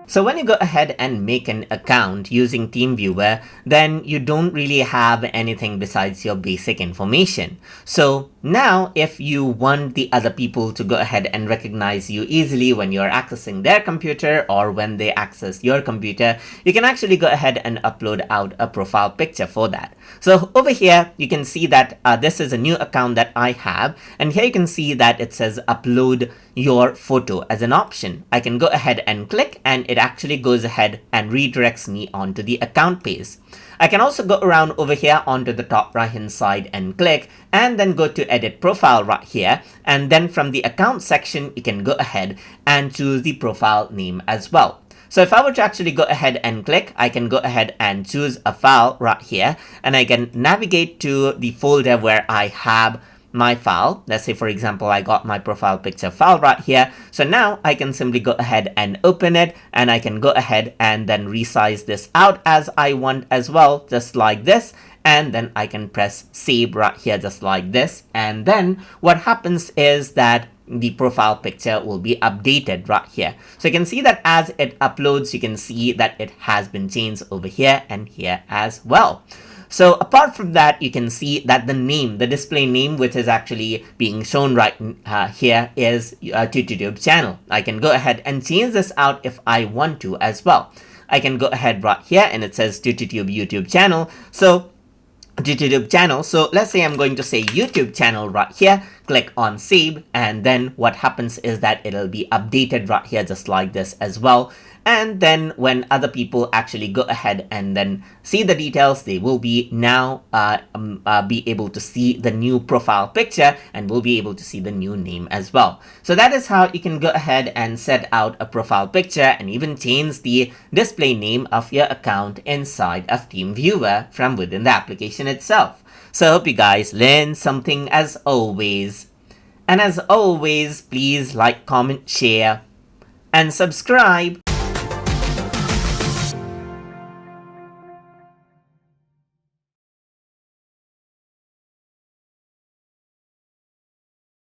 So when you go ahead and make an account using TeamViewer, then you don't really have anything besides your basic information. So now if you want the other people to go ahead and recognize you easily when you're accessing their computer or when they access your computer, you can actually go ahead and upload out a profile picture for that. So over here, you can see that this is a new account that I have, and here you can see that it says upload your photo as an option. I can go ahead and click, and it actually goes ahead and redirects me onto the account page. I can also go around over here onto the top right hand side and click, and then go to edit profile right here, and then from the account section you can go ahead and choose the profile name as well. So if I were to actually go ahead and click, I can go ahead and choose a file right here, and I can navigate to the folder where I have my file. Let's say, for example, I got my profile picture file right here. So now I can simply go ahead and open it, and I can go ahead and then resize this out as I want as well, just like this. And then I can press save right here, just like this. And then what happens is that the profile picture will be updated right here. So you can see that as it uploads, you can see that it has been changed over here and here as well. So apart from that, you can see that the name, the display name, which is actually being shown right here is YouTube channel. I can go ahead and change this out if I want to as well. I can go ahead right here, and it says YouTube channel. So YouTube channel. So let's say I'm going to say YouTube channel right here, click on save, and then what happens is that it'll be updated right here, just like this as well. And then when other people actually go ahead and then see the details, they will be now be able to see the new profile picture, and will be able to see the new name as well. So that is how you can go ahead and set out a profile picture and even change the display name of your account inside of TeamViewer from within the application itself. So I hope you guys learned something as always. And as always, please like, comment, share, and subscribe.